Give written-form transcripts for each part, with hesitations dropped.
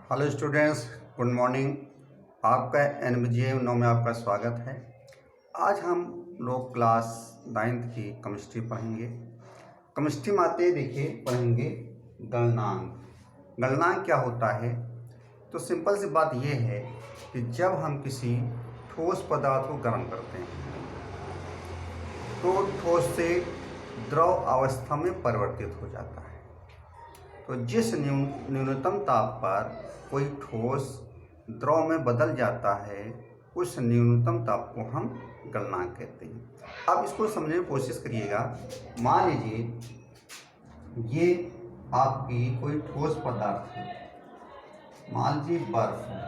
Hello students, good morning. आपका NBGM 9 में आपका स्वागत है। आज हम लोग क्लास 9th की केमिस्ट्री पढ़ेंगे। केमिस्ट्री में आते देखिए पढ़ेंगे गलनांक। गलनांक क्या होता है? तो सिंपल सी बात यह है कि जब हम किसी ठोस पदार्थ को गर्म करते हैं तो ठोस से द्रव अवस्था में परिवर्तित हो जाता है। तो जिस न्यूनतम ताप पर कोई ठोस द्रव में बदल जाता है उस न्यूनतम ताप को हम गलनांक कहते हैं। अब इसको समझने की कोशिश करिएगा। मान लीजिए ये आपकी कोई ठोस पदार्थ है, मान लीजिए बर्फ है,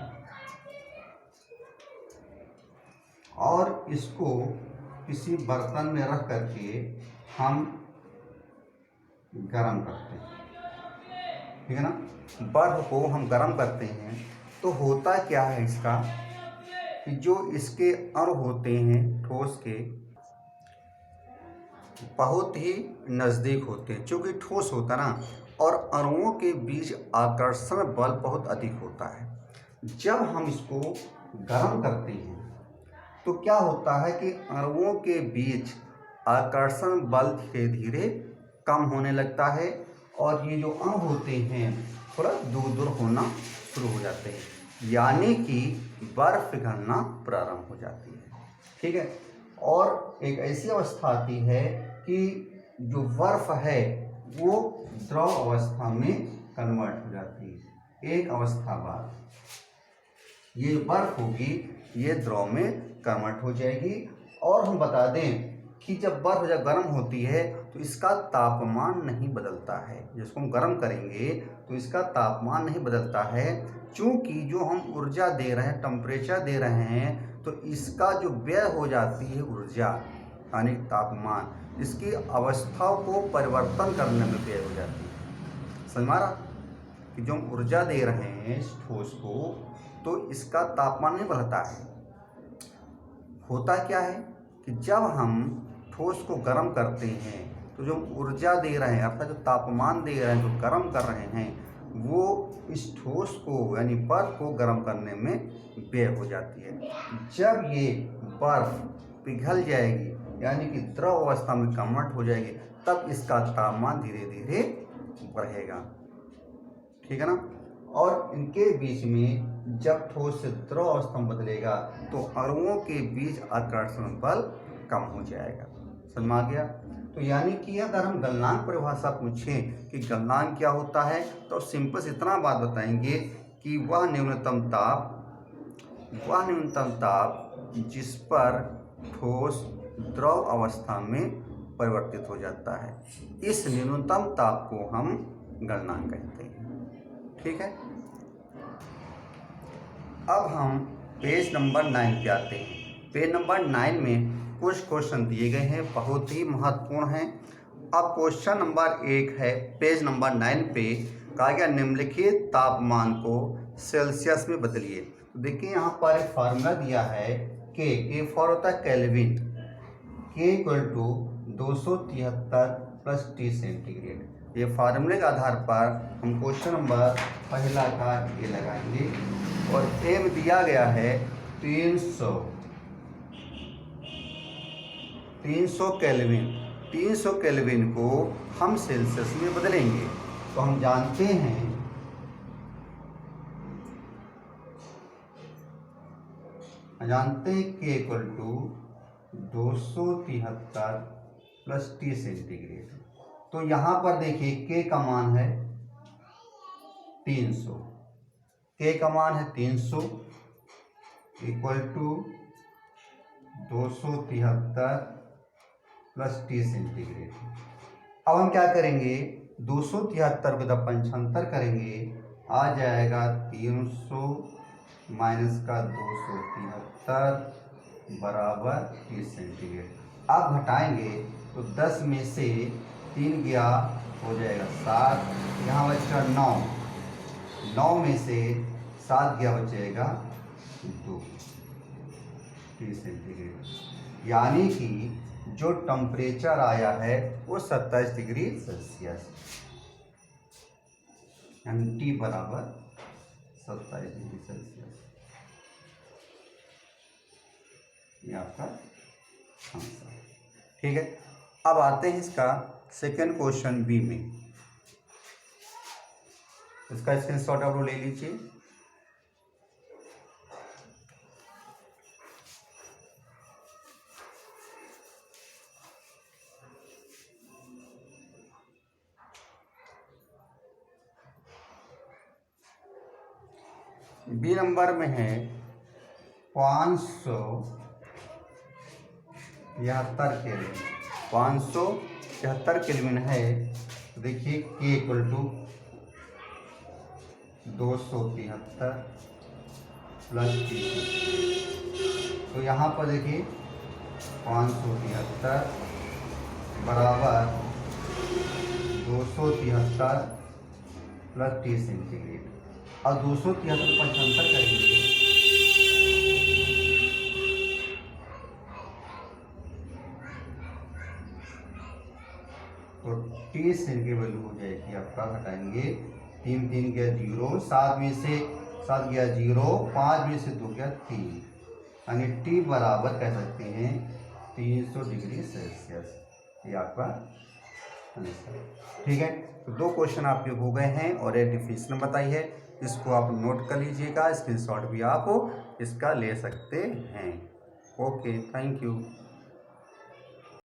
और इसको किसी बर्तन में रख करके हम गर्म करते हैं, ठीक है ना। बर्फ को हम गर्म करते हैं तो होता क्या है इसका कि जो इसके अणु होते हैं ठोस के बहुत ही नज़दीक होते हैं, क्योंकि ठोस होता ना, और अणुओं के बीच आकर्षण बल बहुत अधिक होता है। जब हम इसको गर्म करते हैं तो क्या होता है कि अणुओं के बीच आकर्षण बल धीरे धीरे कम होने लगता है और ये जो अणु होते हैं थोड़ा दूर दूर होना शुरू हो जाते हैं, यानी कि बर्फ पिघलना प्रारंभ हो जाती है, ठीक है। और एक ऐसी अवस्था आती है कि जो बर्फ है वो द्रव अवस्था में कन्वर्ट हो जाती है। एक अवस्था बाद ये जो बर्फ होगी ये द्रव में कन्वर्ट हो जाएगी। और हम बता दें कि जब बर्फ गर्म होती है तो इसका तापमान नहीं बदलता है। जिसको हम गर्म करेंगे तो इसका तापमान नहीं बदलता है, क्योंकि जो हम ऊर्जा दे रहे हैं, टेम्परेचर दे रहे हैं, तो इसका जो व्यय हो जाती है ऊर्जा यानी तापमान, इसकी अवस्थाओं को परिवर्तन करने में व्यय हो जाती है। समझ में आ रहा कि जो हम ऊर्जा दे रहे हैं इस ठोस को, तो इसका तापमान नहीं बढ़ता है। होता क्या है कि जब हम ठोस को गर्म करते हैं तो जो ऊर्जा दे रहे हैं अर्थात जो तापमान दे रहे हैं, जो गर्म कर रहे हैं, वो इस ठोस को यानी बर्फ को गर्म करने में व्यय हो जाती है। जब ये बर्फ पिघल जाएगी यानी कि द्रव अवस्था में कन्वर्ट हो जाएगी, तब इसका तापमान धीरे धीरे बढ़ेगा, ठीक है ना। और इनके बीच में जब ठोस से द्रव अवस्था में बदलेगा तो अणुओं के बीच आकर्षण बल कम हो जाएगा। समझ में आ गया? तो यानी कि अगर हम गलनांक परिभाषा पूछें कि गलनांक क्या होता है, तो सिंपल से इतना बात बताएंगे कि वह न्यूनतम ताप जिस पर ठोस द्रव अवस्था में परिवर्तित हो जाता है, इस न्यूनतम ताप को हम गलनांक कहते हैं, ठीक है। अब हम पेज नंबर 9 पे आते हैं। पेज नंबर 9 में कुछ क्वेश्चन दिए गए हैं, बहुत ही महत्वपूर्ण हैं। अब क्वेश्चन नंबर 1 है पेज नंबर 9 पे, कहा गया निम्नलिखित तापमान को सेल्सियस में बदलिए। तो देखिए यहाँ पर एक फार्मूला दिया है के फॉर होता है केल्विन, के इक्वल टू 273 + T सेंटीग्रेड। ये फार्मूले के आधार पर हम क्वेश्चन नंबर पहला का ये लगाएंगे और एम दिया गया है 300 केल्विन। 300 केल्विन को हम सेल्सियस में बदलेंगे तो हम जानते हैं के इक्वल टू 273 + T सेंटीग्रेड। तो यहाँ पर देखिए के का मान है 300, के का मान है 300 इक्वल टू 273 + T सेंटीग्रेड। अब हम क्या करेंगे, 273 को जब 75 करेंगे आ जाएगा 300 माइनस का 273 बराबर T सेंटीग्रेड। अब घटाएंगे तो 10 में से 3 गया हो जाएगा 7, यहाँ बचेगा 9 में से 7 गया बचेगा 2 T सेंटीग्रेड। यानी कि जो टेम्परेचर आया है वो 27 डिग्री सेल्सियस, यानी T बराबर 27 डिग्री सेल्सियस। ये आपका आंसर। ठीक है, अब आते हैं इसका सेकंड क्वेश्चन बी में। इसका स्क्रीनशॉट आप लोग ले लीजिए। बी नंबर में है 573 केल्विन। 573 केल्विन है। देखिए के इक्वल टू 273 प्लस टी। तो यहाँ पर देखिए 573 बराबर 273 प्लस टी सेंटीग्रेड। और 273 75 करेंगे तो टी सेंट की वैल्यू हो जाएगी आपका, घटाएंगे 3 3 गया 0, 7 में से 7 गया 0, 5 में से 2 गया 3, यानी टी बराबर कह सकते हैं 300 डिग्री सेल्सियस। ये आपका आंसर। ठीक है, तो 2 क्वेश्चन आपके हो गए हैं और एक डिफिनेशन बताई है। इसको आप नोट कर लीजिएगा, स्क्रीनशॉट भी आप इसका ले सकते हैं। Okay, thank you.